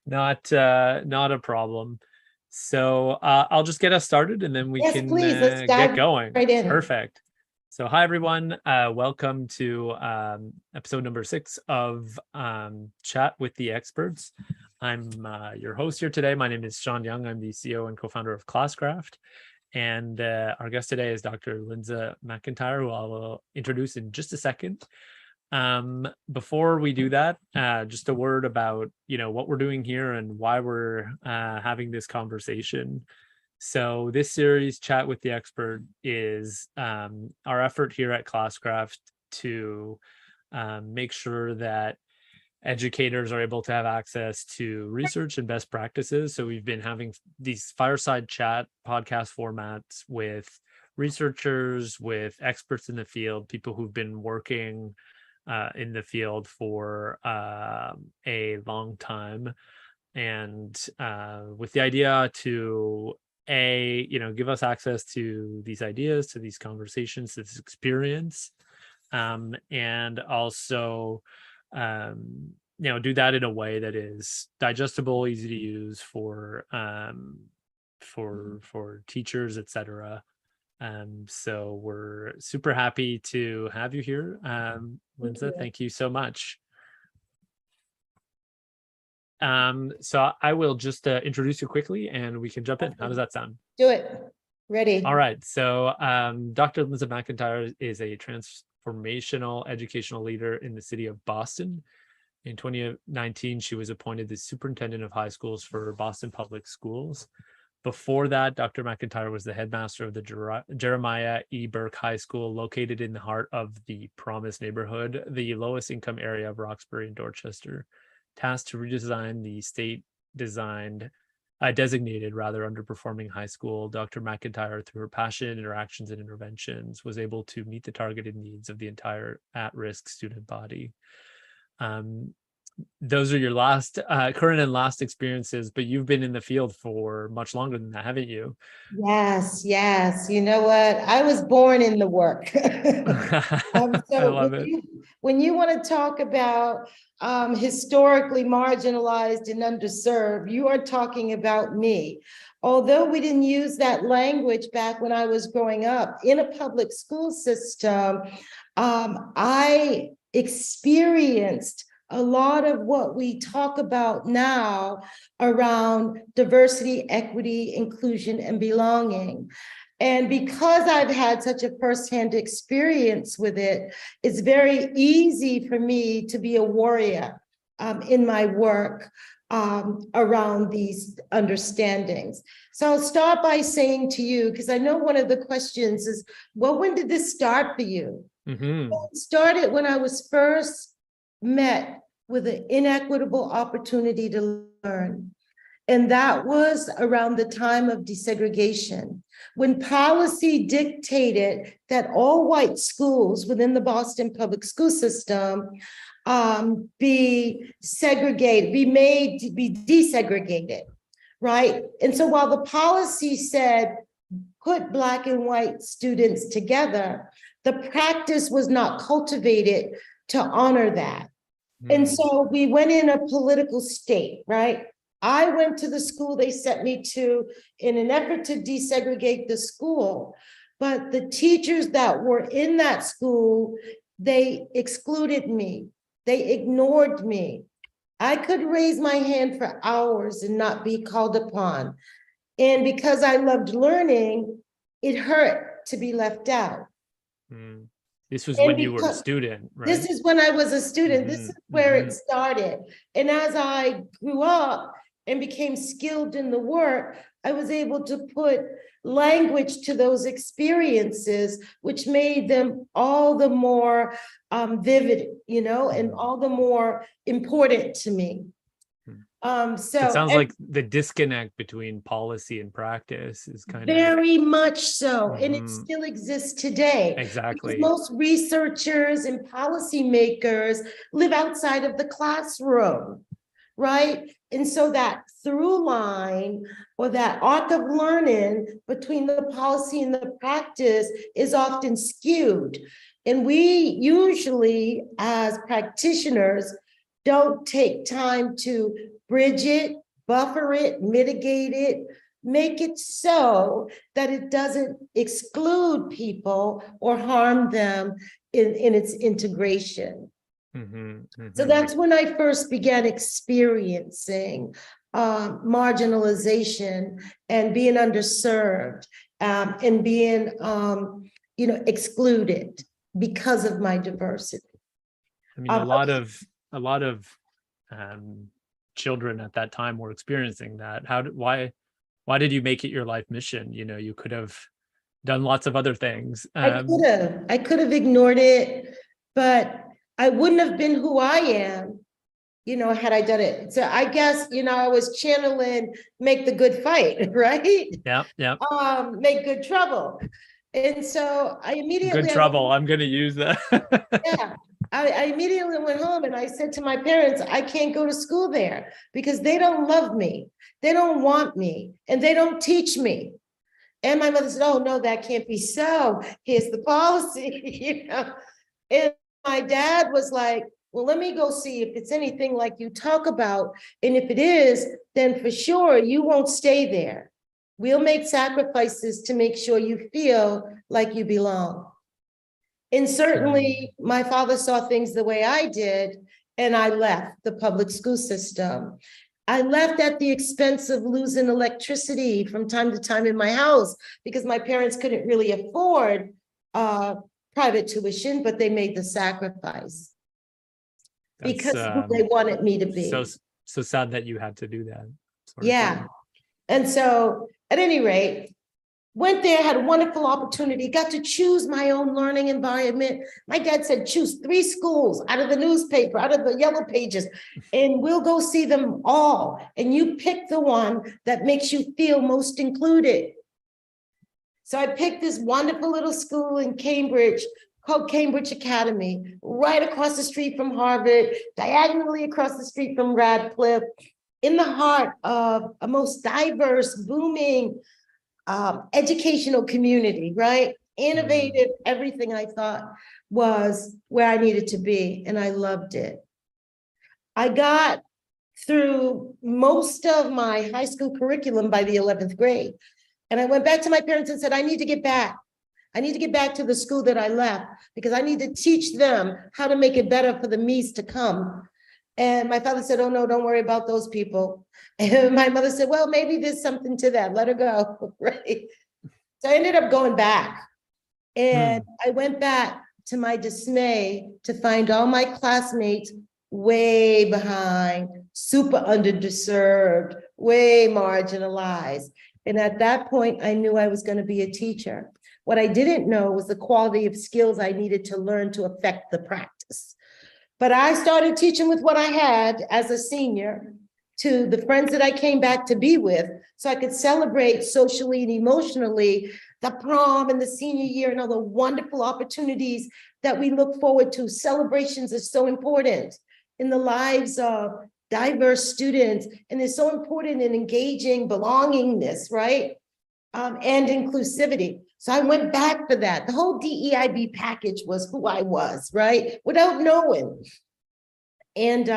Not a problem. So I'll just get us started and then we Yes, can please. Let's get dive going. right in. Perfect. So hi everyone. Welcome to episode number 6 of Chat with the Experts. I'm your host here today. My name is Shawn Young. I'm the CEO and co-founder of Classcraft. And our guest today is Dr. Lindsa McIntyre, who I will introduce in just a second. Before we do that, just a word about, what we're doing here and why we're having this conversation. So this series, Chat with the Expert, is our effort here at Classcraft to make sure that educators are able to have access to research and best practices. So we've been having these fireside chat podcast formats with researchers, with experts in the field, people who've been working in the field for a long time, and with the idea to give us access to these ideas, to these conversations, to this experience, and also do that in a way that is digestible, easy to use for teachers, etc. So we're super happy to have you here, Lindsa. Thank you so much. So I will just introduce you quickly and we can jump in. How does that sound? Do it. Ready. All right. So Dr. Lindsa McIntyre is a transformational educational leader in the city of Boston. In 2019, she was appointed the Superintendent of High Schools for Boston Public Schools. Before that, Dr. McIntyre was the headmaster of the Jeremiah E. Burke High School, located in the heart of the Promise neighborhood, the lowest income area of Roxbury and Dorchester, tasked to redesign the designated underperforming high school. Dr. McIntyre, through her passion, interactions, and interventions, was able to meet the targeted needs of the entire at-risk student body. Those are your current and last experiences, but you've been in the field for much longer than that, haven't you? Yes. You know what? I was born in the work. I love it. When you want to talk about historically marginalized and underserved, you are talking about me. Although we didn't use that language back when I was growing up in a public school system, I experienced a lot of what we talk about now around diversity, equity, inclusion, and belonging. And because I've had such a firsthand experience with it, it's very easy for me to be a warrior in my work around these understandings. So I'll start by saying to you, because I know one of the questions is, well, when did this start for you? Mm-hmm. It started when I was first met with an inequitable opportunity to learn. And that was around the time of desegregation, when policy dictated that all white schools within the Boston public school system be made to be desegregated, right? And so while the policy said, put Black and white students together, the practice was not cultivated to honor that. And so we went in a political state, right? I went to the school they sent me to in an effort to desegregate the school, but the teachers that were in that school, they excluded me. They ignored me. I could raise my hand for hours and not be called upon. And because I loved learning, it hurt to be left out. This was when you were a student, right? This is when I was a student. This is where it started. And as I grew up and became skilled in the work, I was able to put language to those experiences, which made them all the more vivid, and all the more important to me. So it sounds like the disconnect between policy and practice is kind of very much so, and it still exists today. Exactly. Because most researchers and policymakers live outside of the classroom, right? And so that through line or that arc of learning between the policy and the practice is often skewed. And we usually, as practitioners, don't take time to bridge it, buffer it, mitigate it, make it so that it doesn't exclude people or harm them in its integration. So that's when I first began experiencing marginalization and being underserved and being, excluded because of my diversity. I mean, a lot of children at that time were experiencing that. Why did you make it your life mission? You could have done lots of other things. I could have ignored it, but I wouldn't have been who I am, had I done it. So I guess, I was channeling make the good fight, right? Yeah. Make good trouble. And so I immediately— Good trouble. I'm going to use that. Yeah. I immediately went home and I said to my parents, I can't go to school there because they don't love me. They don't want me and they don't teach me. And my mother said, oh, no, that can't be so. Here's the policy, And my dad was like, well, let me go see if it's anything like you talk about. And if it is, then for sure you won't stay there. We'll make sacrifices to make sure you feel like you belong. And certainly my father saw things the way I did, and I left the public school system. I left at the expense of losing electricity from time to time in my house because my parents couldn't really afford private tuition, but they made the sacrifice because who they wanted me to be. So sad that you had to do that. Yeah. And so at any rate, went there, had a wonderful opportunity, got to choose my own learning environment. My dad said, choose 3 schools out of the newspaper, out of the yellow pages, and we'll go see them all. And you pick the one that makes you feel most included. So I picked this wonderful little school in Cambridge called Cambridge Academy, right across the street from Harvard, diagonally across the street from Radcliffe, in the heart of a most diverse, booming, educational community, right? Innovative, everything I thought was where I needed to be, and I loved it. I got through most of my high school curriculum by the 11th grade, and I went back to my parents and said, I need to get back. I need to get back to the school that I left because I need to teach them how to make it better for the me's to come. And my father said, oh no, don't worry about those people. And my mother said, well, maybe there's something to that. Let her go, right? So I ended up going back. And I went back to my dismay to find all my classmates way behind, super underserved, way marginalized. And at that point, I knew I was going to be a teacher. What I didn't know was the quality of skills I needed to learn to affect the practice. But I started teaching with what I had as a senior to the friends that I came back to be with, so I could celebrate socially and emotionally the prom and the senior year and all the wonderful opportunities that we look forward to. Celebrations are so important in the lives of diverse students, and they're so important in engaging belongingness, right? And inclusivity. So I went back for that. The whole DEIB package was who I was, right? Without knowing. And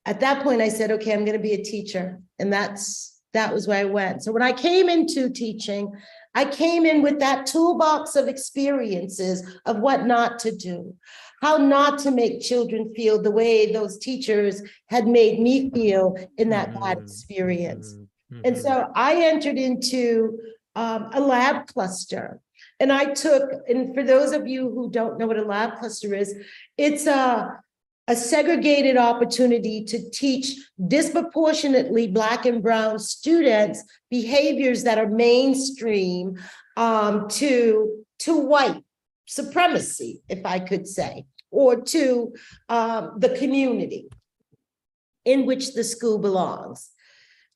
at that point I said, okay, I'm going to be a teacher. And that was where I went. So when I came into teaching, I came in with that toolbox of experiences of what not to do, how not to make children feel the way those teachers had made me feel in that bad experience. And so I entered into a lab cluster. And I took, and for those of you who don't know what a lab cluster is, it's a segregated opportunity to teach disproportionately Black and Brown students behaviors that are mainstream to white supremacy, if I could say, or to the community in which the school belongs.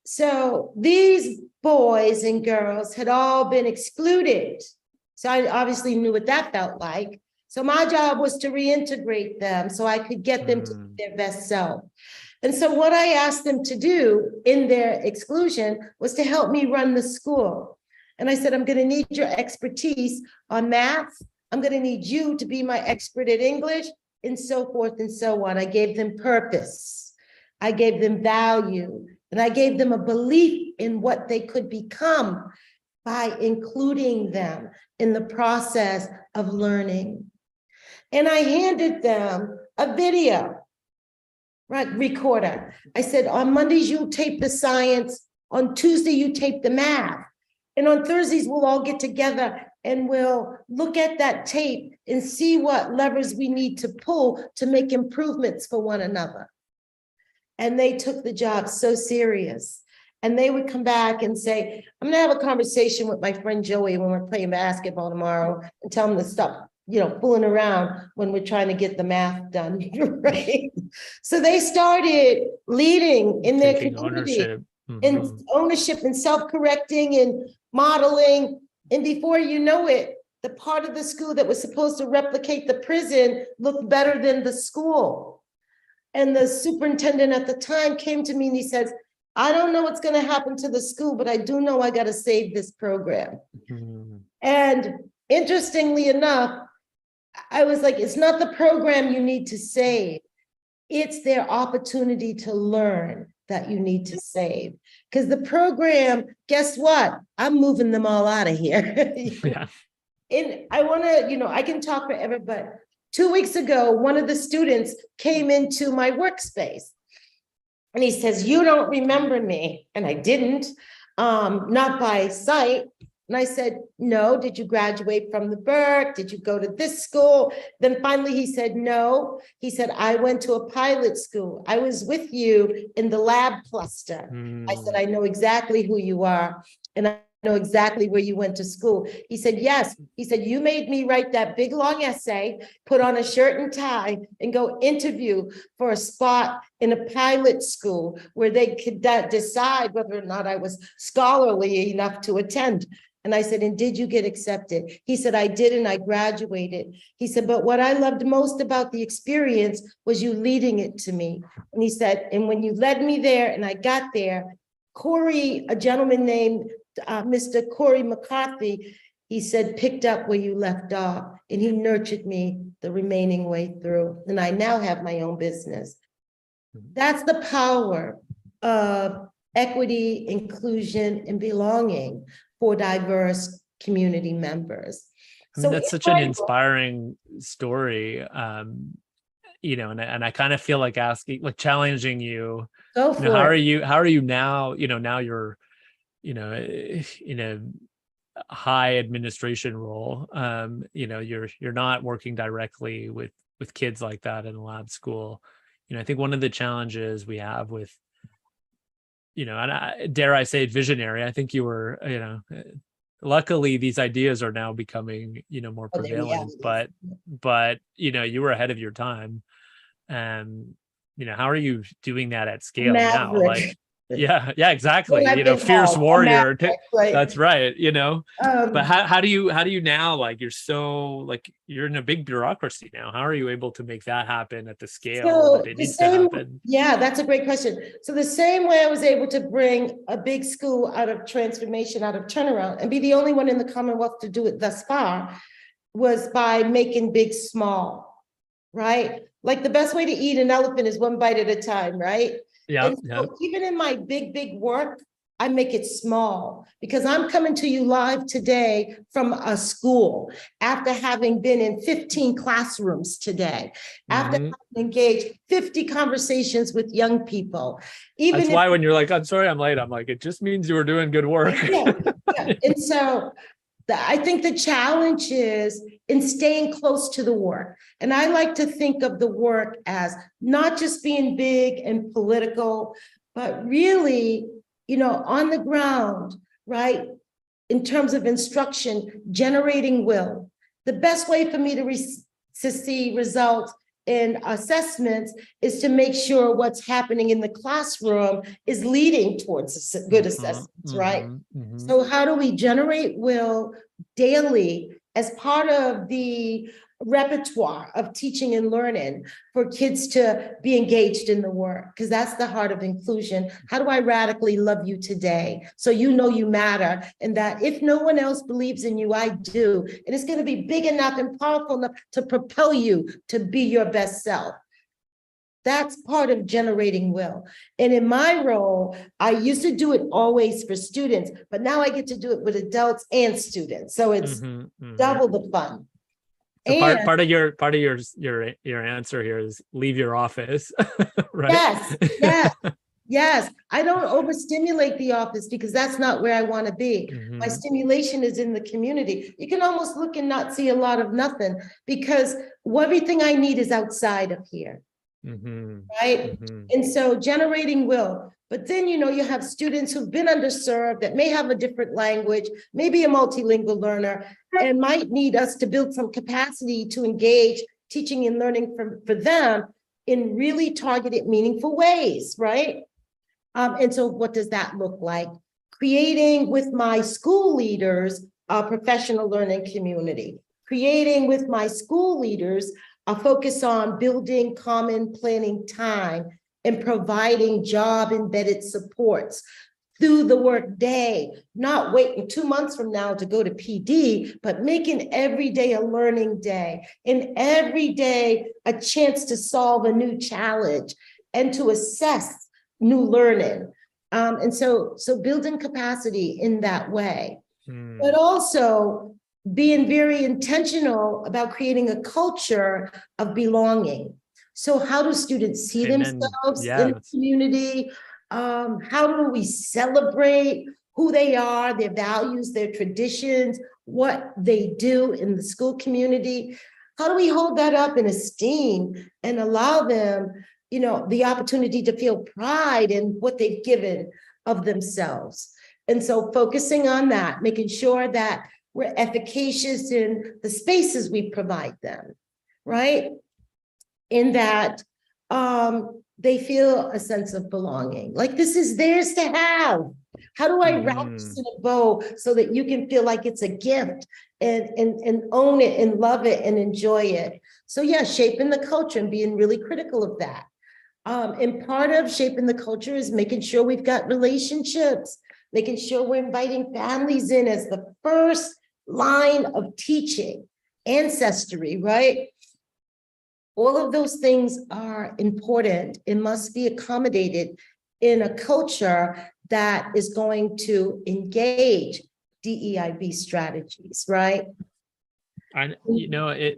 So these boys and girls had all been excluded. So I obviously knew what that felt like. So my job was to reintegrate them so I could get them to be their best self. And so what I asked them to do in their exclusion was to help me run the school. And I said, I'm going to need your expertise on math. I'm going to need you to be my expert at English. and so forth and so on. I gave them purpose. I gave them value, and I gave them a belief in what they could become by including them in the process of learning. And I handed them a video recorder. I said, on Mondays, you tape the science. On Tuesday, you tape the math. And on Thursdays, we'll all get together and we'll look at that tape and see what levers we need to pull to make improvements for one another. And they took the job so serious. And they would come back and say, I'm gonna have a conversation with my friend Joey when we're playing basketball tomorrow and tell him to stop, fooling around when we're trying to get the math done, right? So they started leading in their Taking community, ownership. and ownership and self-correcting and modeling. And before you know it, the part of the school that was supposed to replicate the prison looked better than the school. And the superintendent at the time came to me and he says, I don't know what's going to happen to the school, but I do know I got to save this program. And interestingly enough, I was like, it's not the program you need to save. It's their opportunity to learn that you need to save. Because the program, guess what? I'm moving them all out of here. Yeah. And I want to, I can talk forever, but 2 weeks ago, one of the students came into my workspace and he says, you don't remember me. And I didn't, not by sight. And I said, no, did you graduate from the Burke? Did you go to this school? Then finally he said, no. He said, I went to a pilot school. I was with you in the lab cluster. I said, I know exactly who you are. And I know exactly where you went to school. He said, yes. He said, you made me write that big long essay, put on a shirt and tie, and go interview for a spot in a pilot school where they could decide whether or not I was scholarly enough to attend. And I said, and did you get accepted? He said, I did, and I graduated. He said, but what I loved most about the experience was you leading it to me. And he said, and when you led me there and I got there, Corey, a gentleman named Mr. Corey McCarthy, he said, picked up where you left off, and he nurtured me the remaining way through. And I now have my own business. That's the power of equity, inclusion, and belonging for diverse community members. I mean, that's such an inspiring story. And I kind of feel like challenging you. Go for it. How are you now? Now you're, in a high administration role. You're not working directly with kids like that in a lab school. I think one of the challenges we have with, and dare I say visionary, I think you were, luckily these ideas are now becoming, more prevalent, but, you were ahead of your time. And, how are you doing that at scale now? Like, yeah, exactly. Fierce warrior. Right. That's right. But how do you now, like, you're in a big bureaucracy now. How are you able to make that happen at the scale that it needs to happen? Yeah, that's a great question. So the same way I was able to bring a big school out of transformation, out of turnaround, and be the only one in the Commonwealth to do it thus far, was by making big small, right? Like the best way to eat an elephant is one bite at a time, right? Yeah. So even in my big work, I make it small because I'm coming to you live today from a school after having been in 15 classrooms today, after having engaged 50 conversations with young people. That's why when you're like, I'm sorry, I'm late, I'm like, it just means you were doing good work. Yeah. And so I think the challenge is in staying close to the work. And I like to think of the work as not just being big and political, but really, on the ground, right? In terms of instruction, generating will. The best way for me to see results in assessments is to make sure what's happening in the classroom is leading towards good assessments, right? So how do we generate will daily as part of the repertoire of teaching and learning for kids to be engaged in the work, because that's the heart of inclusion. How do I radically love you today so you know you matter, and that if no one else believes in you, I do, and it's going to be big enough and powerful enough to propel you to be your best self. That's part of generating will. And in my role, I used to do it always for students, but now I get to do it with adults and students. So it's double the fun. So part of your answer here is leave your office, right? Yes. I don't overstimulate the office because that's not where I want to be. My stimulation is in the community. You can almost look and not see a lot of nothing because everything I need is outside of here. Right. And so generating will, but then, you have students who've been underserved that may have a different language, maybe a multilingual learner, and might need us to build some capacity to engage teaching and learning for them in really targeted, meaningful ways. Right. And so what does that look like? Creating with my school leaders a professional learning community, creating with my school leaders a focus on building common planning time and providing job embedded supports through the work day, not waiting 2 months from now to go to PD, but making every day a learning day and every day a chance to solve a new challenge and to assess new learning. And so building capacity in that way, but also being very intentional about creating a culture of belonging. So how do students see themselves in the community? How do we celebrate who they are, their values, their traditions, what they do in the school community? How do we hold that up in esteem and allow them, the opportunity to feel pride in what they've given of themselves? And so focusing on that, making sure that we're efficacious in the spaces we provide them, right? In that they feel a sense of belonging, like this is theirs to have. How do I wrap this in a bow so that you can feel like it's a gift and own it and love it and enjoy it? So yeah, shaping the culture and being really critical of that. And part of shaping the culture is making sure we've got relationships, making sure we're inviting families in as the first line of teaching, ancestry, right? All of those things are important and must be accommodated in a culture that is going to engage DEIB strategies, right? And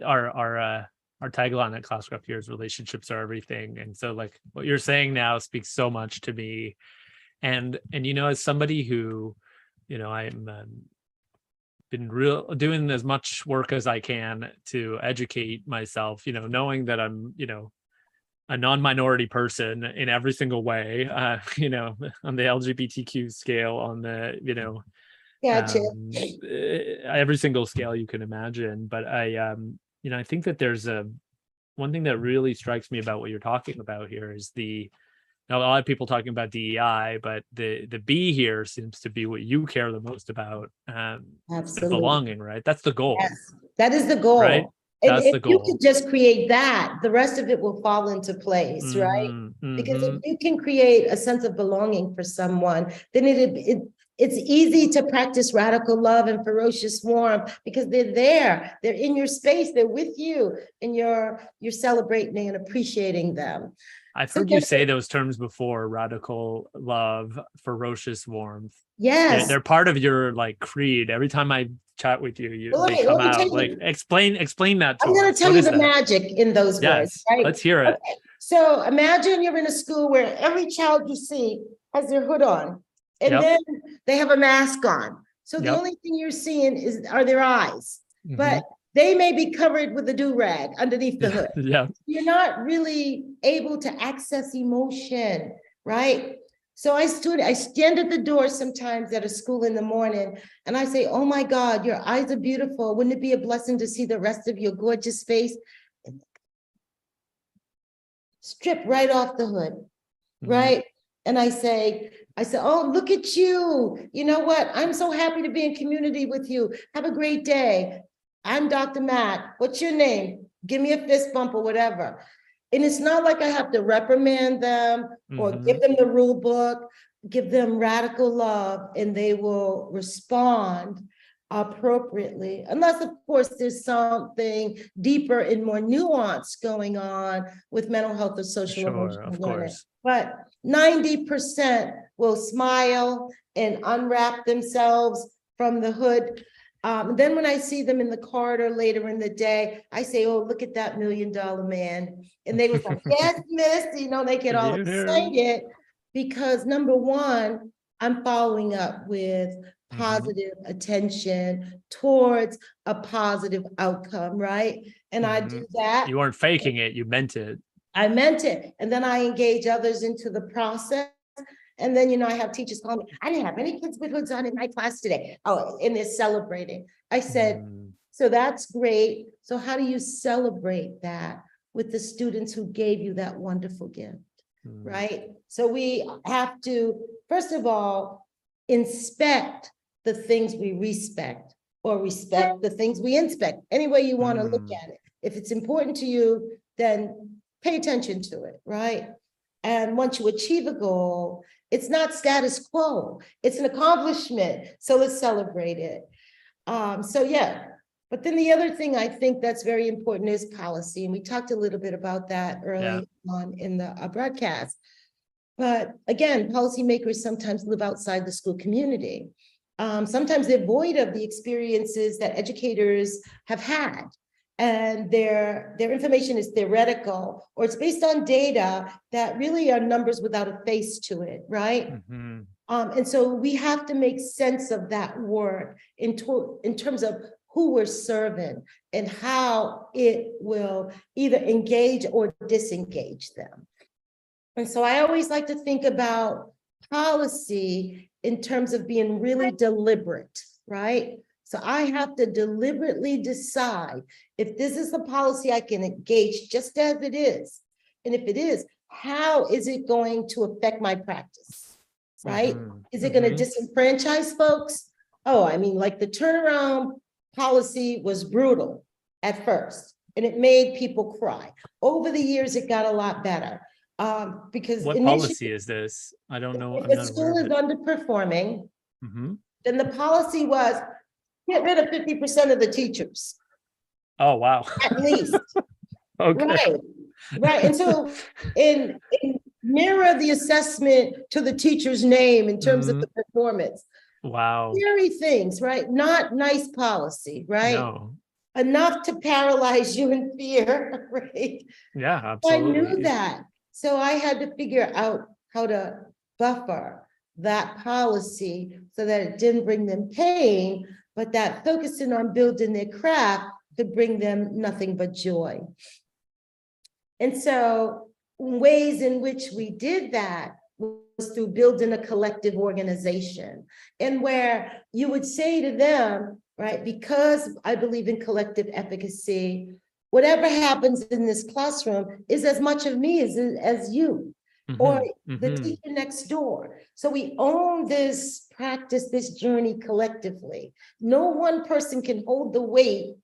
our tagline at Classcraft here is relationships are everything. And so like what you're saying now speaks so much to me. And as somebody who, I'm been doing as much work as I can to educate myself, knowing that I'm, a non-minority person in every single way, on the LGBTQ scale, on the, every single scale you can imagine. But I think that there's one thing that really strikes me about what you're talking about here is now a lot of people talking about DEI, but the B here seems to be what you care the most about. Absolutely. The belonging, right? That's the goal. Yes, that is the goal. Right? And That's if the goal. you could just create that, the rest of it will fall into place, right? Because if you can create a sense of belonging for someone, then it's easy to practice radical love and ferocious warmth because they're there, they're in your space, they're with you, and you're celebrating and appreciating them. I've heard you say those terms before: radical love, ferocious warmth. Yes, they're part of your creed. Every time I chat with you, they come out. Explain that to us. I'm going to tell you the magic in those words. Right? Let's hear it. Okay. So imagine you're in a school where every child you see has their hood on, and then they have a mask on. So the only thing you're seeing are their eyes, but they may be covered with a do-rag underneath the hood. You're not really able to access emotion, right? So I stand at the door sometimes at a school in the morning and I say, oh my God, your eyes are beautiful. Wouldn't it be a blessing to see the rest of your gorgeous face? And strip right off the hood, right? And I say, oh, look at you. You know what? I'm so happy to be in community with you. Have a great day. I'm Dr. Matt. What's your name? give me a fist bump or whatever. And it's not like I have to reprimand them or give them the rule book, give them radical love, and they will respond appropriately, unless of course there's something deeper and more nuanced going on with mental health or social emotional learning. But 90% will smile and unwrap themselves from the hood. Then when I see them in the corridor later in the day, I say, oh, look at that $1 million man. And they was like, yes, miss, they get all excited because number one, I'm following up with positive attention towards a positive outcome, right? And I do that. You weren't faking it, you meant it. I meant it. And then I engage others into the process. And then, I have teachers call me, I didn't have any kids with hoods on in my class today. Oh, and they're celebrating. I said, so that's great. So how do you celebrate that with the students who gave you that wonderful gift, right? So we have to, first of all, inspect the things we respect or respect the things we inspect, any way you want to look at it. If it's important to you, then pay attention to it, right? And once you achieve a goal, it's not status quo, it's an accomplishment. So let's celebrate it. But then the other thing I think that's very important is policy. And we talked a little bit about that early on in the broadcast. But again, policymakers sometimes live outside the school community. Sometimes they're void of the experiences that educators have had. And their information is theoretical, or it's based on data that really are numbers without a face to it, right? And so we have to make sense of that work in terms of who we're serving and how it will either engage or disengage them. And so I always like to think about policy in terms of being really deliberate, right? So I have to deliberately decide if this is the policy I can engage just as it is. And if it is, how is it going to affect my practice, right? Is it going to disenfranchise folks? Oh, I mean, like the turnaround policy was brutal at first, and it made people cry. Over the years, it got a lot better. Because what policy is this? I don't know. If a school is underperforming, then the policy was get rid of 50% of the teachers. Oh, wow. At least. Okay. Right. And so in mirror the assessment to the teacher's name in terms of the performance. Wow. Scary things, right? Not nice policy, right? No. Enough to paralyze you in fear, right? Yeah, absolutely. I knew that. So I had to figure out how to buffer that policy so that it didn't bring them pain, but that focusing on building their craft could bring them nothing but joy. And so ways in which we did that was through building a collective organization, and where you would say to them, right, because I believe in collective efficacy, whatever happens in this classroom is as much of me as you or the teacher next door. So we own this practice, this journey collectively. No one person can hold the weight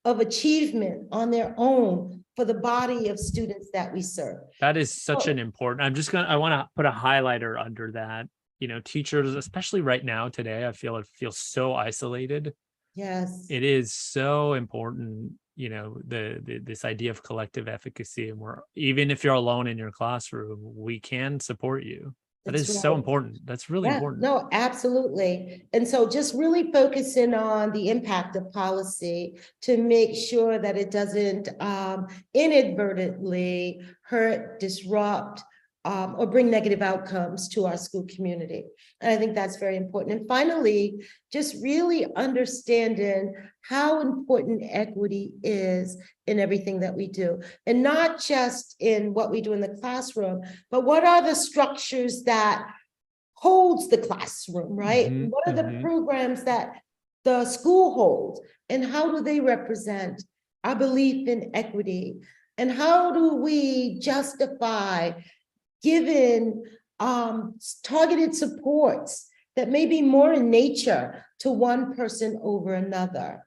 of achievement on their own for the body of students that we serve. That is such an important, I want to put a highlighter under that. Teachers, especially right now today, I feel so isolated. Yes. It is so important, this idea of collective efficacy, and even if you're alone in your classroom, we can support you. That is so important. That's really important. No, absolutely. And so just really focusing on the impact of policy to make sure that it doesn't inadvertently hurt, disrupt, or bring negative outcomes to our school community. And I think that's very important. And finally, just really understanding how important equity is in everything that we do. And not just in what we do in the classroom, but what are the structures that holds the classroom, right? What are the programs that the school holds? And how do they represent our belief in equity? And how do we justify given targeted supports that may be more in nature to one person over another?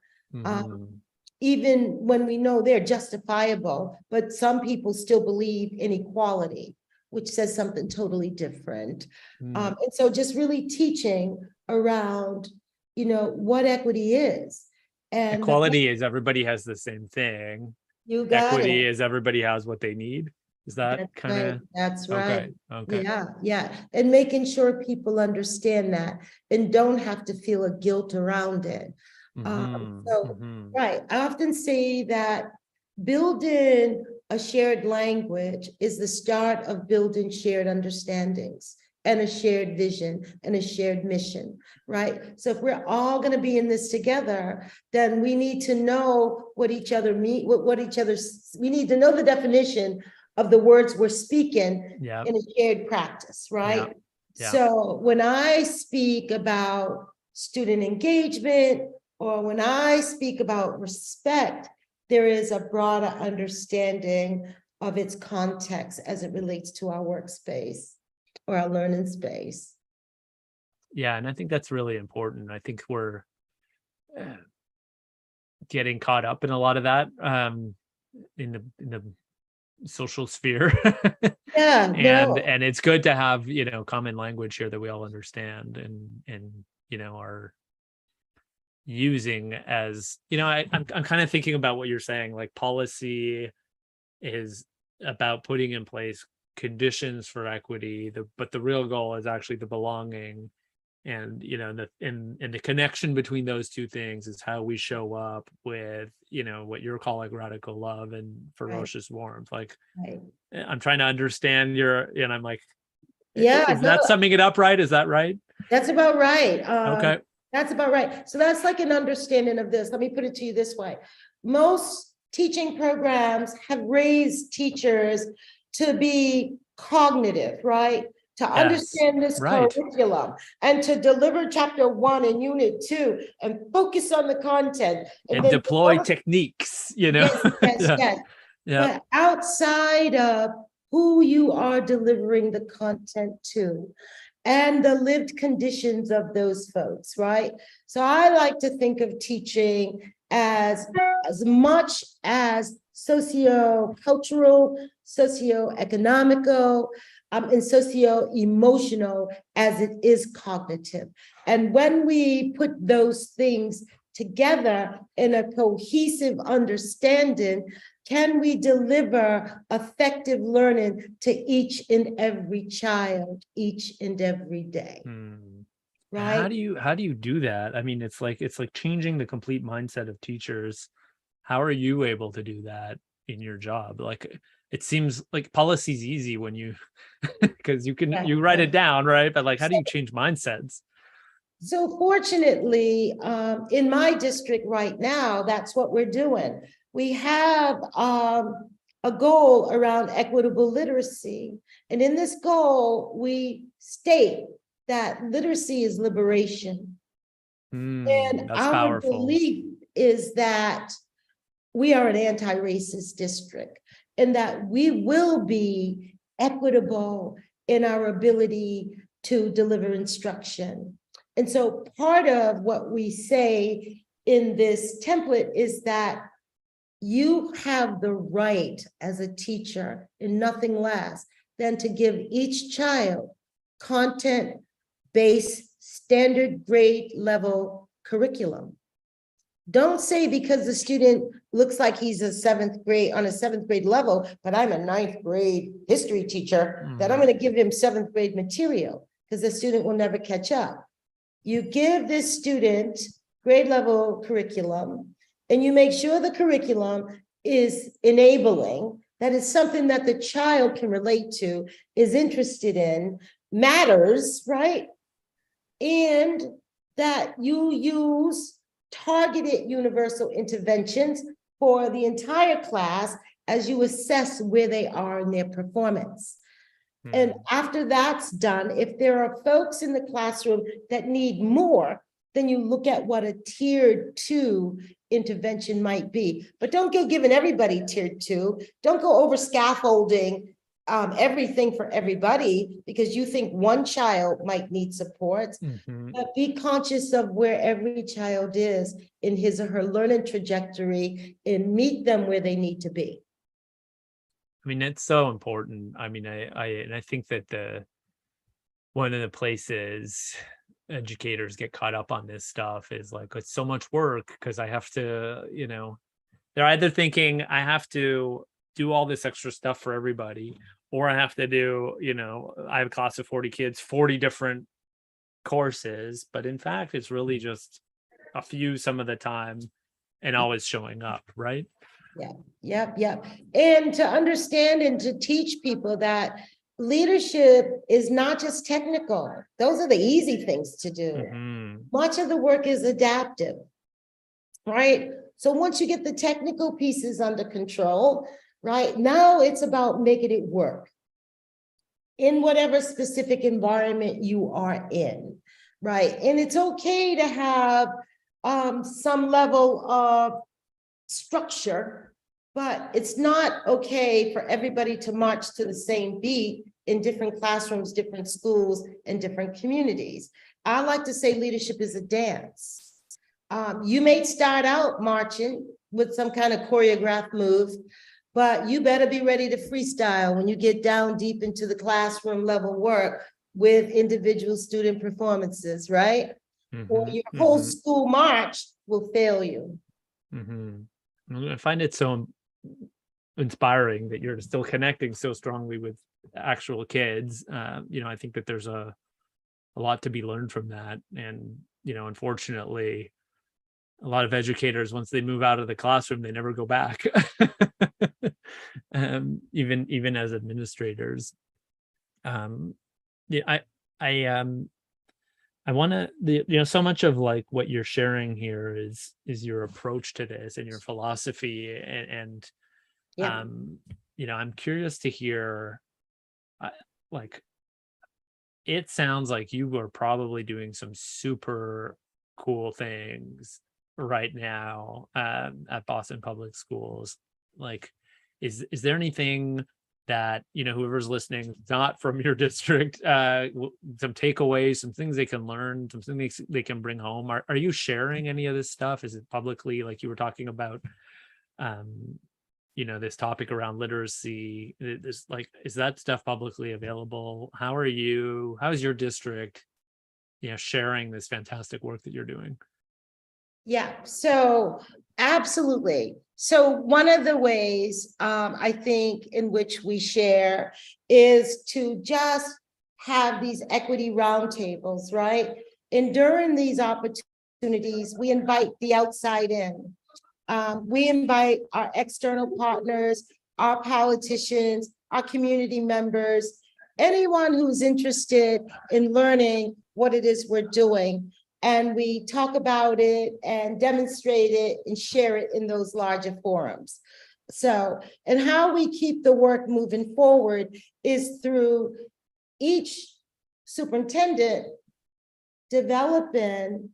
even when we know they're justifiable, but some people still believe in equality, which says something totally different. Mm. And so just really teaching around, what equity is. And Equality is everybody has the same thing. you got Equity it. is everybody has what they need. Is that That's kind right. of That's right. okay? Okay. Yeah. And making sure people understand that and don't have to feel a guilt around it. So, right. I often say that building a shared language is the start of building shared understandings and a shared vision and a shared mission, right? So if we're all going to be in this together, then we need to know what each other mean, we need to know the definition of the words we're speaking in a shared practice, right? Yeah. So when I speak about student engagement, or when I speak about respect, there is a broader understanding of its context as it relates to our workspace or our learning space. Yeah, and I think that's really important. I think we're getting caught up in a lot of that in the social sphere. Yeah, and it's good to have, common language here that we all understand and are using as, I'm kind of thinking about what you're saying, like policy is about putting in place conditions for equity, but the real goal is actually the belonging, and the connection between those two things is how we show up with what you're calling radical love and ferocious warmth. Like, I'm trying to understand and I'm like, is that summing it up right? Is that right? That's about right. Okay. That's about right. So that's like an understanding of this. Let me put it to you this way. Most teaching programs have raised teachers to be cognitive, right? To understand this curriculum and to deliver chapter 1 and unit 2 and focus on the content. And then deploy techniques, Yes. But outside of who you are delivering the content to, and the lived conditions of those folks, right? So I like to think of teaching as much as socio-cultural, socio-economical, and socio-emotional as it is cognitive. And when we put those things together in a cohesive understanding, can we deliver effective learning to each and every child, each and every day? Right? How do you do that? I mean, it's like changing the complete mindset of teachers. How are you able to do that in your job? Like, it seems like policy's easy when you because you write it down, right? But like, how do you change mindsets? So fortunately, in my district right now, that's what we're doing. We have a goal around equitable literacy. And in this goal, we state that literacy is liberation. And that's our powerful. belief is that we are an anti-racist district and that we will be equitable in our ability to deliver instruction. And so part of what we say in this template is that you have the right as a teacher, and nothing less than to give each child content-based standard grade level curriculum. Don't say because the student looks like he's on a seventh grade level, but I'm a ninth grade history teacher, that I'm going to give him seventh grade material, because the student will never catch up. You give this student grade level curriculum, and you make sure the curriculum is enabling, that is something that the child can relate to, is interested in, matters, right? And that you use targeted universal interventions for the entire class as you assess where they are in their performance. And after that's done, if there are folks in the classroom that need more, then you look at what a tier 2 intervention might be. But don't go giving everybody tier 2. Don't go over scaffolding everything for everybody, because you think one child might need support, but be conscious of where every child is in his or her learning trajectory and meet them where they need to be. I mean, it's so important. I mean, I think that one of the places educators get caught up on this stuff is like, it's so much work because I have to, they're either thinking I have to do all this extra stuff for everybody, or I have to do, I have a class of 40 kids, 40 different courses, but in fact, it's really just a few some of the time and always showing up, right? Yep. And to understand and to teach people that leadership is not just technical. Those are the easy things to do. Much of the work is adaptive, right? So once you get the technical pieces under control, right, now it's about making it work in whatever specific environment you are in, right? And it's okay to have some level of structure, but it's not okay for everybody to march to the same beat in different classrooms, different schools, and different communities. I like to say leadership is a dance. You may start out marching with some kind of choreographed move, but you better be ready to freestyle when you get down deep into the classroom level work with individual student performances, right? Or your whole school march will fail you. I find it so inspiring that you're still connecting so strongly with actual kids. I think that there's a lot to be learned from that. And, unfortunately, a lot of educators, once they move out of the classroom, they never go back. Even as administrators. I want to, so much of like what you're sharing here is your approach to this and your philosophy. And I'm curious to hear, it sounds like you are probably doing some super cool things right now at Boston Public Schools. Like, is there anything that whoever's listening, not from your district, some takeaways, some things they can learn, some things they can bring home? Are you sharing any of this stuff? Is it publicly, like you were talking about, this topic around literacy? Is that stuff publicly available? How's your district, sharing this fantastic work that you're doing? Yeah, so absolutely. So one of the ways I think in which we share is to just have these equity roundtables, right? And during these opportunities, we invite the outside in. We invite our external partners, our politicians, our community members, anyone who's interested in learning what it is we're doing. And we talk about it and demonstrate it and share it in those larger forums. So, and how we keep the work moving forward is through each superintendent developing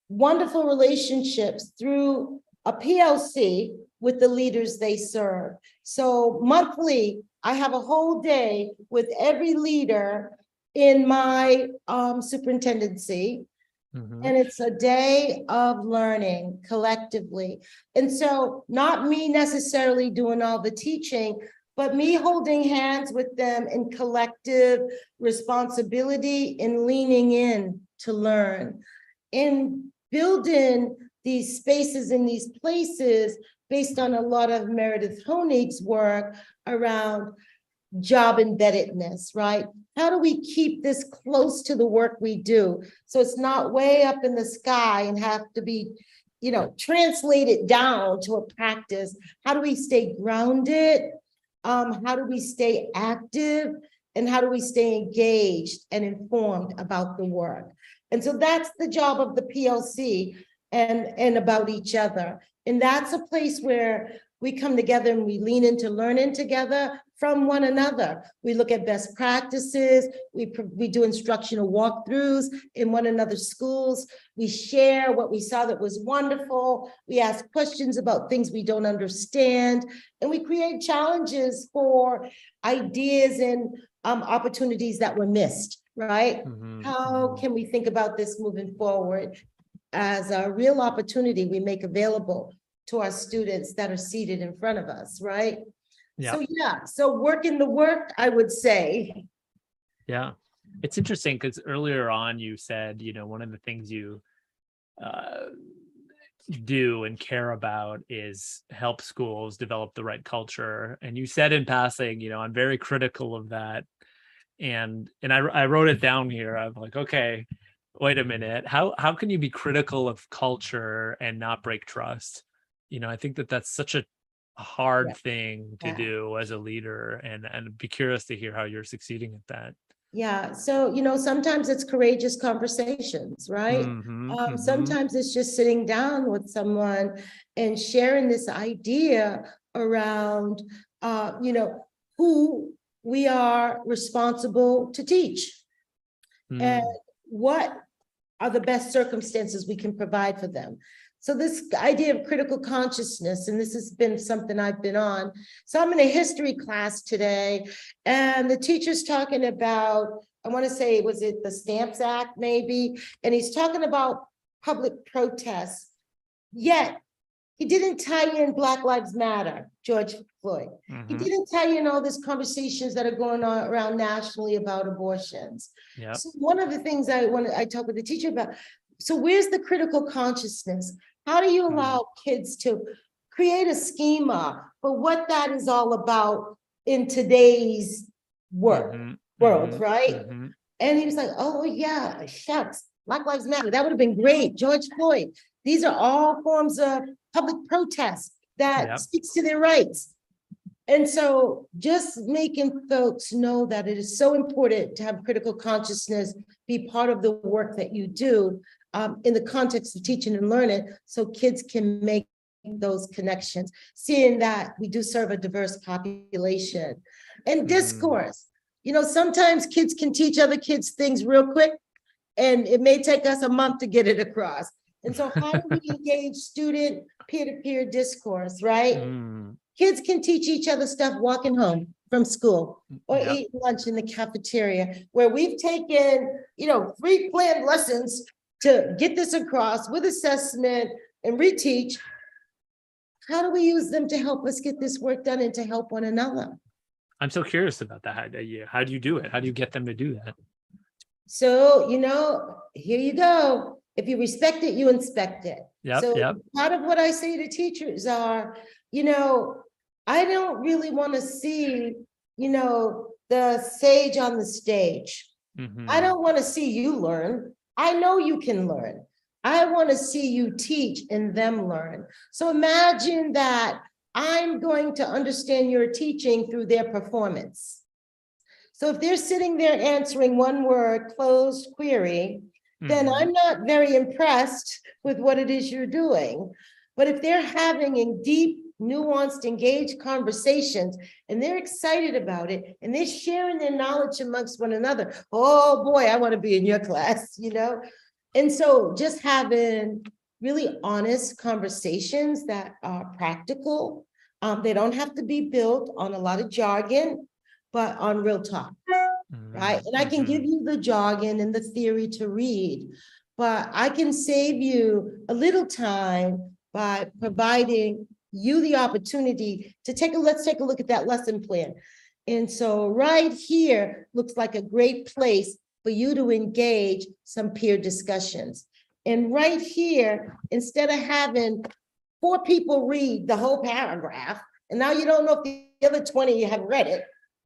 wonderful relationships through a PLC with the leaders they serve. So monthly, I have a whole day with every leader in my superintendency. And it's a day of learning collectively. And so not me necessarily doing all the teaching, but me holding hands with them in collective responsibility and leaning in to learn. In building these spaces in these places based on a lot of Meredith Honig's work around job embeddedness, right? How do we keep this close to the work we do? So it's not way up in the sky and have to be, translated down to a practice. How do we stay grounded? How do we stay active? And how do we stay engaged and informed about the work? And so that's the job of the PLC and about each other. And that's a place where we come together and we lean into learning together, from one another. We look at best practices. We do instructional walkthroughs in one another's schools. We share what we saw that was wonderful. We ask questions about things we don't understand, and we create challenges for ideas and opportunities that were missed, right? How can we think about this moving forward as a real opportunity we make available to our students that are seated in front of us, right? Yeah. So working the work, I would say. Yeah. It's interesting because earlier on you said, one of the things you do and care about is help schools develop the right culture. And you said in passing, I'm very critical of that. And I wrote it down here. I'm like, okay, wait a minute. How can you be critical of culture and not break trust? I think that's such a hard thing to do as a leader, and be curious to hear how you're succeeding at that. Yeah. So, sometimes it's courageous conversations, right? Sometimes it's just sitting down with someone and sharing this idea around, who we are responsible to teach and what are the best circumstances we can provide for them. So this idea of critical consciousness, and this has been something I've been on. So I'm in a history class today, and the teacher's talking about, I want to say, was it the Stamps Act maybe? And he's talking about public protests, yet he didn't tie in Black Lives Matter, George Floyd. He didn't tie in all these conversations that are going on around nationally about abortions. Yeah. So one of the things I talk with the teacher about, so where's the critical consciousness? How do you allow kids to create a schema for what that is all about in today's world, right? And he was like, oh yeah, shucks, Black Lives Matter, that would have been great. George Floyd, these are all forms of public protest that speaks to their rights. And so just making folks know that it is so important to have critical consciousness be part of the work that you do in the context of teaching and learning, so kids can make those connections, seeing that we do serve a diverse population. And discourse, sometimes kids can teach other kids things real quick, and it may take us a month to get it across. And so how do we engage student peer-to-peer discourse, right? Kids can teach each other stuff walking home from school or eating lunch in the cafeteria, where we've taken, 3 planned lessons to get this across with assessment and reteach. How do we use them to help us get this work done and to help one another? I'm so curious about that. How do you do it? How do you get them to do that? So, here you go. If you respect it, you inspect it. Part of what I say to teachers are, I don't really want to see, the sage on the stage. I don't want to see you learn. I know you can learn. I want to see you teach and them learn. So imagine that I'm going to understand your teaching through their performance. So if they're sitting there answering one word, closed query, then I'm not very impressed with what it is you're doing. But if they're having a deep, nuanced, engaged conversations, and they're excited about it, and they're sharing their knowledge amongst one another, oh boy, I want to be in your class, And so just having really honest conversations that are practical. They don't have to be built on a lot of jargon, but on real talk. Right. And I can give you the jargon and the theory to read, but I can save you a little time by providing you the opportunity to let's take a look at that lesson plan. And so right here looks like a great place for you to engage some peer discussions. And right here, instead of having 4 people read the whole paragraph, and now you don't know if the other 20 have read it,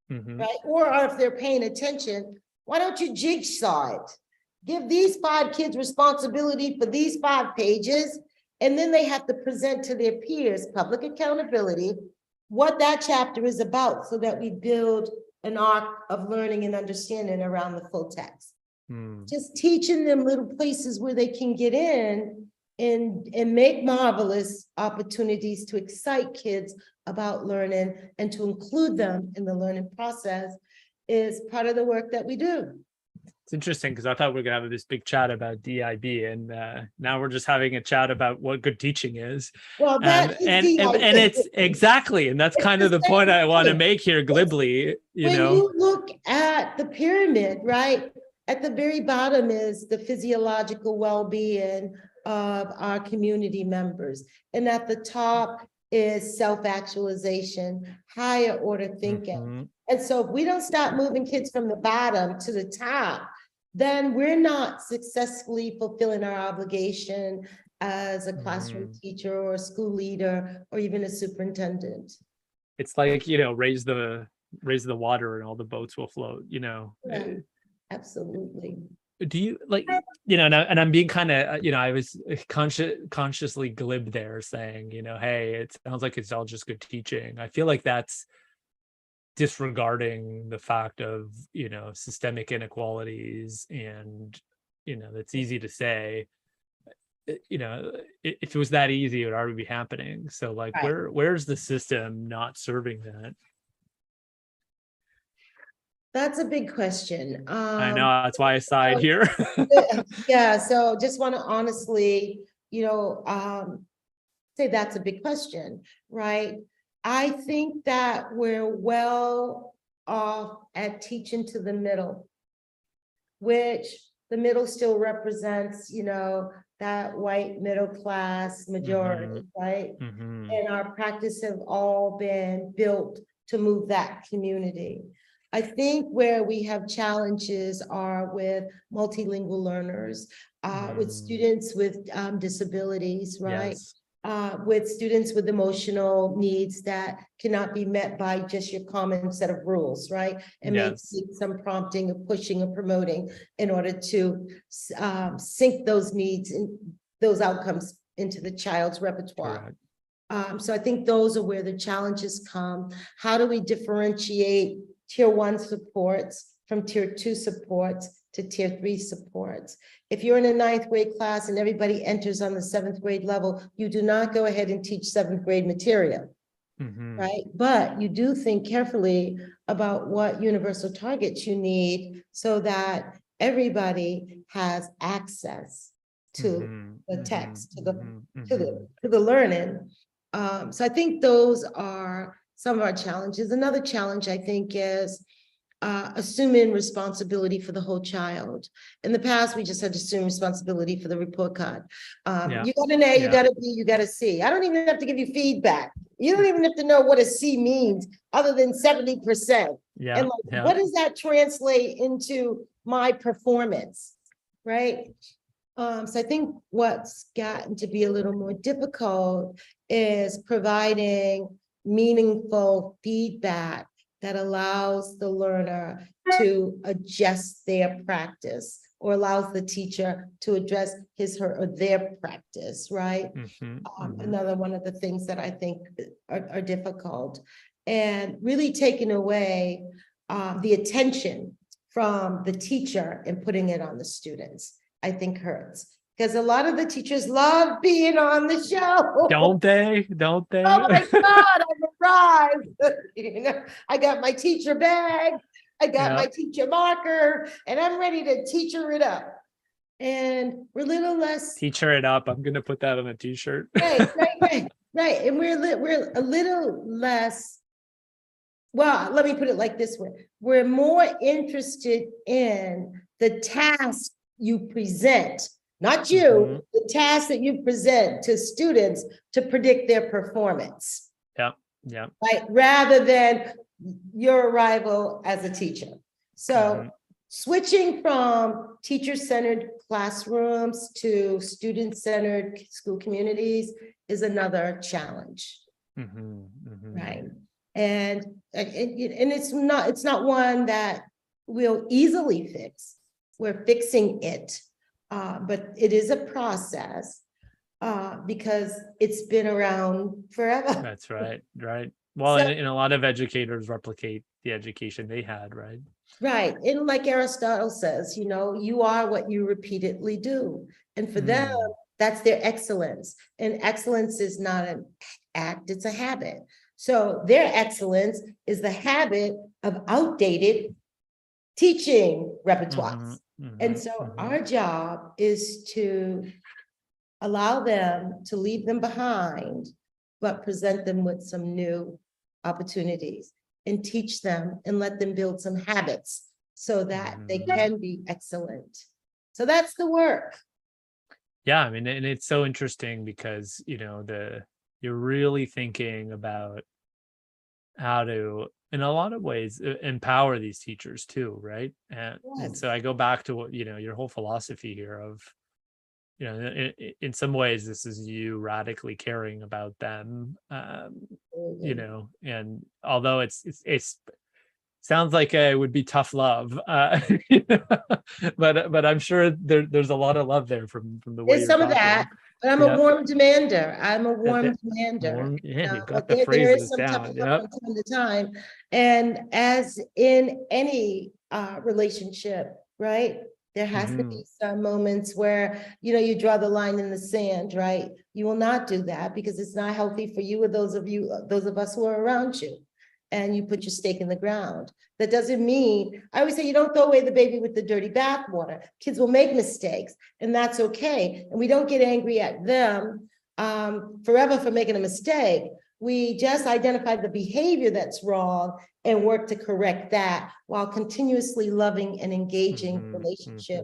right? Or if they're paying attention, why don't you jigsaw it? Give these 5 kids responsibility for these 5 pages, and then they have to present to their peers, public accountability, what that chapter is about, so that we build an arc of learning and understanding around the full text. Just teaching them little places where they can get in and make marvelous opportunities to excite kids about learning and to include them in the learning process is part of the work that we do. It's interesting because I thought we were gonna have this big chat about DIB, and now we're just having a chat about what good teaching is. Well, that is And DIB. it's exactly, and that's kind of the point I want to make here glibly. When you look at the pyramid, right, at the very bottom is the physiological well-being of our community members, and at the top is self-actualization, higher order thinking. And so if we don't start moving kids from the bottom to the top, then we're not successfully fulfilling our obligation as a classroom teacher or a school leader or even a superintendent. It's like, raise the water and all the boats will float, Yeah, absolutely. Do you and I'm being kind of, I was consciously glib there saying, hey, it sounds like it's all just good teaching. I feel like that's disregarding the fact of, systemic inequalities, and, that's easy to say, if it was that easy, it would already be happening. So like, right. Where's the system not serving that? That's a big question. I know, that's why I sighed here. Yeah, so just want to honestly, say that's a big question, right? I think that we're well off at teaching to the middle, which the middle still represents, that white middle class majority, right? And our practice have all been built to move that community. I think where we have challenges are with multilingual learners, with students with disabilities, right? Yes. With students with emotional needs that cannot be met by just your common set of rules, right? And yes. Maybe some prompting or pushing or promoting in order to sync those needs and those outcomes into the child's repertoire. So I think those are where the challenges come. How do we differentiate tier 1 supports from tier 2 supports to tier 3 supports? If you're in a 9th grade class and everybody enters on the 7th grade level, you do not go ahead and teach 7th grade material, right? But you do think carefully about what universal targets you need so that everybody has access to the text, to the learning. So I think those are some of our challenges. Another challenge, I think, is assuming responsibility for the whole child. In the past, we just had to assume responsibility for the report card. You got an A, you got a B, you got a C. I don't even have to give you feedback. You don't even have to know what a C means other than 70%. And what does that translate into my performance, right? So I think what's gotten to be a little more difficult is providing meaningful feedback that allows the learner to adjust their practice or allows the teacher to address his, her, or their practice, right? Another one of the things that I think are difficult, and really taking away the attention from the teacher and putting it on the students, I think hurts. Because a lot of the teachers love being on the show. Don't they? Don't they? Oh my God, I've arrived. I got my teacher bag. I got my teacher marker, and I'm ready to teacher it up. And we're a little less. Teacher it up. I'm going to put that on a t-shirt. Right. And we're a little less. Well, let me put it like this way. We're more interested in the task you present. Not you, the task that you present to students to predict their performance. Yeah. Right, rather than your arrival as a teacher. So switching from teacher-centered classrooms to student-centered school communities is another challenge. Right. And it's not one that we'll easily fix. We're fixing it. But it is a process because it's been around forever. That's right. Well, so, and a lot of educators replicate the education they had, right? Right. And like Aristotle says, you are what you repeatedly do. And for them, That's their excellence. And excellence is not an act, it's a habit. So their excellence is the habit of outdated teaching repertoires. And so our job is to allow them to leave them behind, but present them with some new opportunities and teach them and let them build some habits so that they can be excellent. So that's the work. Yeah, I mean, and it's so interesting because, you know, you're really thinking about how to, in a lot of ways, empower these teachers too, right? And so I go back to what, you know, your whole philosophy here of, you know, in some ways, this is you radically caring about them, you know, and although it's sounds like it would be tough love, you know, but I'm sure there's a lot of love there from the way There's you're some of talking. that, but I'm a warm demander. I'm a warm demander. Yeah, you got But the there is phrases some tough down. love Yeah. from time to time. And as in any relationship, right? There has to be some moments where, you know, you draw the line in the sand, right? You will not do that because it's not healthy for you or those of us who are around you. And you put your stake in the ground. That doesn't mean, I always say, you don't throw away the baby with the dirty bathwater. Kids will make mistakes, and that's okay. And we don't get angry at them forever for making a mistake. We just identify the behavior that's wrong and work to correct that while continuously loving and engaging relationship.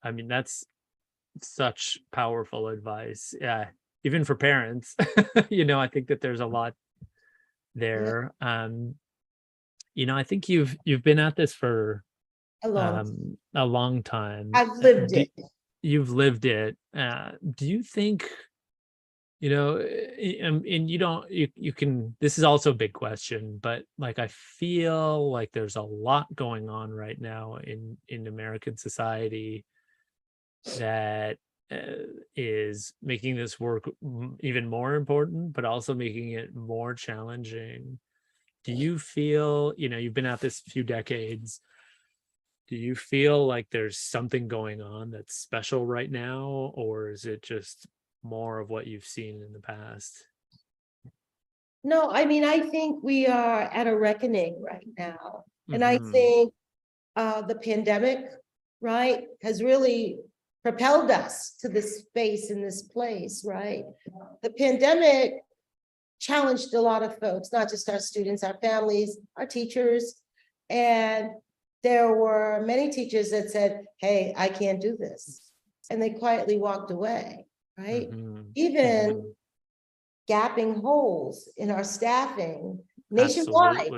I mean, that's such powerful advice. Yeah, even for parents. You know, I think that there's a lot there. You know, I think you've been at this for a long time. I've lived it. You've lived it. Do you think, you know, and you don't, you can, this is also a big question, but like, I feel like there's a lot going on right now in American society that is making this work even more important, but also making it more challenging. Do you feel, you know, you've been at this a few decades, do you feel like there's something going on that's special right now, or is it just more of what you've seen in the past? No, I mean, I think we are at a reckoning right now. And I think the pandemic, right, has really propelled us to this space in this place, right? The pandemic challenged a lot of folks, not just our students, our families, our teachers. And there were many teachers that said, hey, I can't do this. And they quietly walked away, right? Even gapping holes in our staffing nationwide,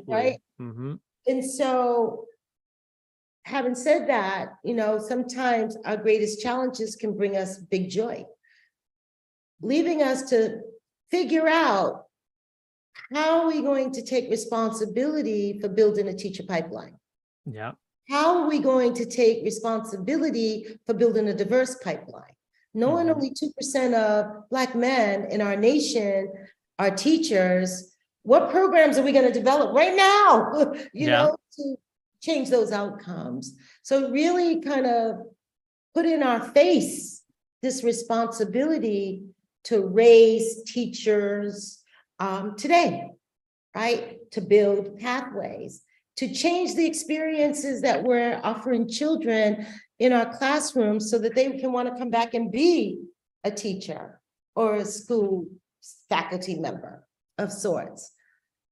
right? And so having said that, you know, sometimes our greatest challenges can bring us big joy, leaving us to figure out how are we going to take responsibility for building a teacher pipeline? Yeah. How are we going to take responsibility for building a diverse pipeline? Knowing only 2% of Black men in our nation are teachers, what programs are we going to develop right now, you know, to change those outcomes? So really kind of put in our face this responsibility to raise teachers today, right? To build pathways, to change the experiences that we're offering children in our classrooms so that they can want to come back and be a teacher or a school faculty member of sorts.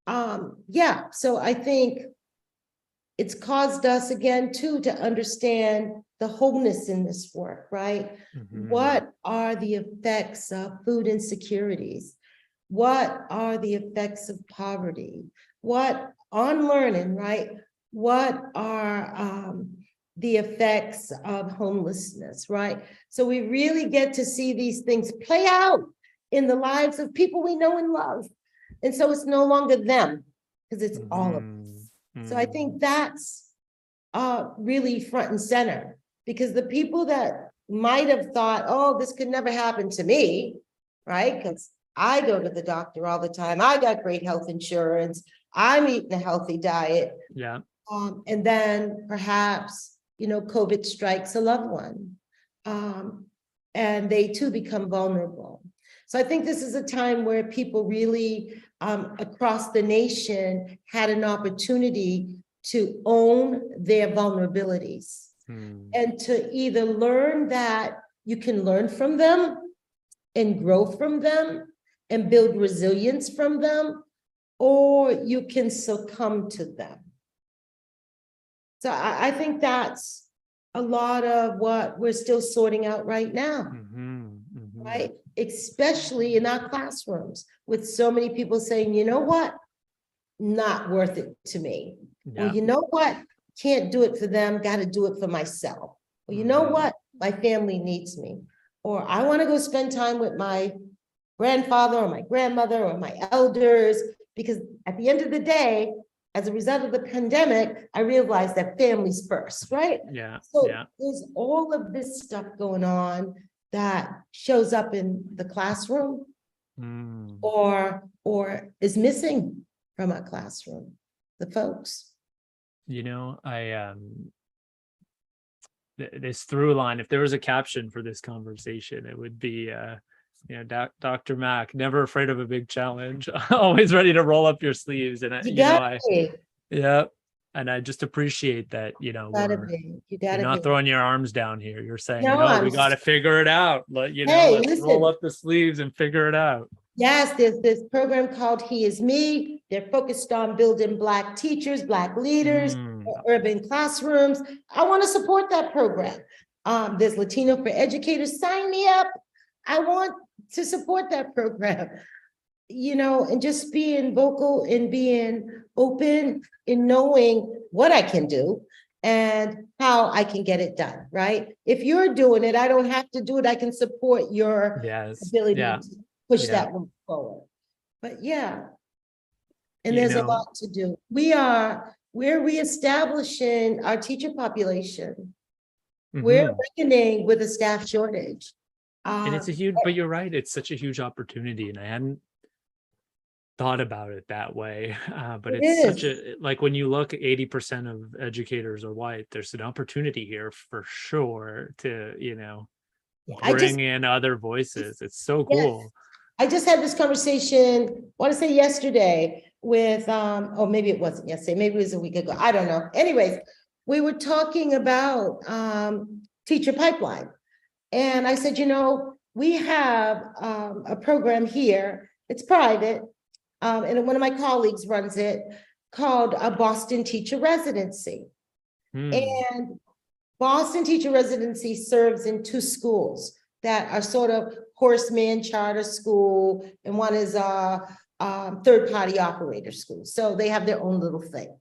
Yeah, so I think it's caused us again too to understand the wholeness in this work, right? What are the effects of food insecurities? What are the effects of poverty? What on learning, right? What are the effects of homelessness, right? So we really get to see these things play out in the lives of people we know and love. And so it's no longer them, because it's all of us. So I think that's really front and center, because the people that might have thought, oh, this could never happen to me, right? Because I go to the doctor all the time. I got great health insurance. I'm eating a healthy diet. Yeah. And then perhaps, you know, COVID strikes a loved one. and they too become vulnerable. So I think this is a time where people really across the nation had an opportunity to own their vulnerabilities and to either learn that you can learn from them and grow from them and build resilience from them, or you can succumb to them. So I think that's a lot of what we're still sorting out right now, right? Especially in our classrooms, with so many people saying, you know what, not worth it to me. Yeah. Well, you know what, can't do it for them, got to do it for myself. Well, you know what, my family needs me. Or I want to go spend time with my grandfather or my grandmother or my elders, because at the end of the day, as a result of the pandemic, I realized that family's first, right? Yeah. So yeah. there's all of this stuff going on that shows up in the classroom or is missing from our classroom, the folks. You know, this through line, if there was a caption for this conversation, it would be you know, Dr. Mack, never afraid of a big challenge, always ready to roll up your sleeves. And yeah, and I just appreciate that, you know, you're not throwing your arms down here. You're saying, no, we got to figure it out. You know, let's roll up the sleeves and figure it out. Yes, there's this program called He Is Me. They're focused on building Black teachers, Black leaders, urban classrooms. I want to support that program. There's Latino for Educators. Sign me up. I want to support that program, you know, and just being vocal and being open in knowing what I can do and how I can get it done, right? If you're doing it, I don't have to do it. I can support your ability to push that one forward. But yeah, and there's a lot to do. We're reestablishing our teacher population. We're reckoning with a staff shortage. And it's a huge, but you're right, it's such a huge opportunity, and I hadn't thought about it that way. But it's such a, like, when you look, 80% of educators are white, there's an opportunity here for sure to, you know, bring in other voices. It's so cool. I just had this conversation, I want to say yesterday, with oh, maybe it wasn't yesterday, maybe it was a week ago, I don't know. Anyways, we were talking about teacher pipeline. And I said, you know, we have a program here, it's private, and one of my colleagues runs it, called a Boston Teacher Residency. And Boston Teacher Residency serves in 2 schools that are sort of Horseman Charter School, and one is a third-party operator school. So they have their own little thing.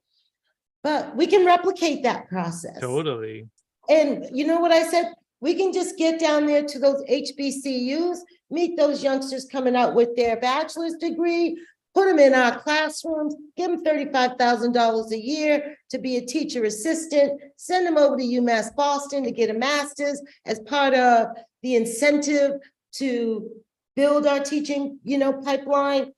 But we can replicate that process. Totally. And you know what I said? We can just get down there to those HBCUs, meet those youngsters coming out with their bachelor's degree, put them in our classrooms, give them $35,000 a year to be a teacher assistant, send them over to UMass Boston to get a master's as part of the incentive to build our teaching, you know, pipeline.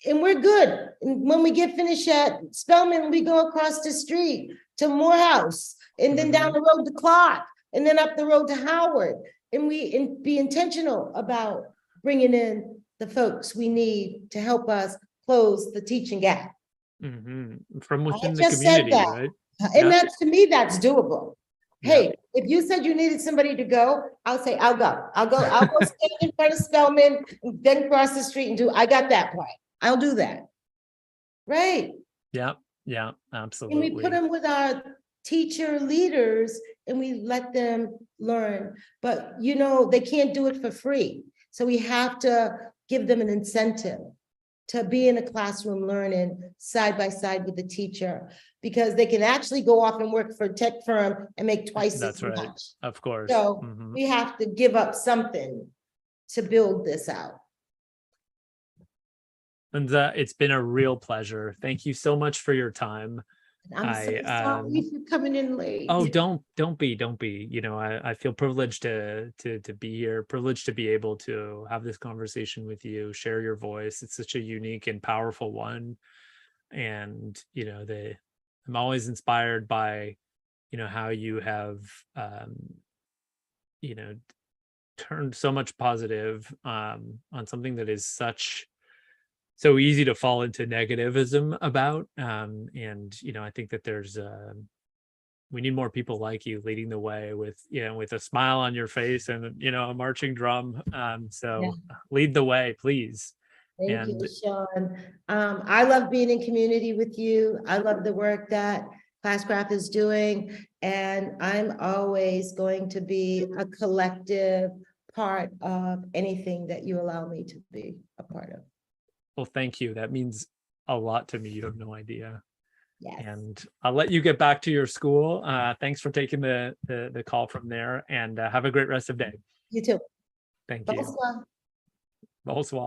And we're good. And when we get finished at Spelman, we go across the street to Morehouse, and then down the road to Clark, and then up the road to Howard. And be intentional about bringing in the folks we need to help us close the teaching gap. From within the community, right? And that's, to me, that's doable. Hey, if you said you needed somebody to go, I'll say, I'll go stand in front of Spelman, then cross the street and I got that part. I'll do that. Right. Yeah, absolutely. And we put them with our teacher leaders and we let them learn, but you know, they can't do it for free. So we have to give them an incentive to be in a classroom learning side by side with the teacher, because they can actually go off and work for a tech firm and make twice as much. Of course. So we have to give up something to build this out. And it's been a real pleasure. Thank you so much for your time. I'm so sorry for coming in late. Oh, don't be. You know, I feel privileged to be here, privileged to be able to have this conversation with you, share your voice. It's such a unique and powerful one. And, you know, I'm always inspired by, you know, how you have turned so much positive on something that is so easy to fall into negativism about. And I think that we need more people like you leading the way with with a smile on your face and a marching drum. So lead the way, please. Thank you, Shawn. I love being in community with you. I love the work that Classcraft is doing, and I'm always going to be a collective part of anything that you allow me to be a part of. Well, thank you. That means a lot to me. You have no idea. Yes. And I'll let you get back to your school. Thanks for taking the call from there, and have a great rest of the day. You too. Thank you. Bonsoir. Bonsoir.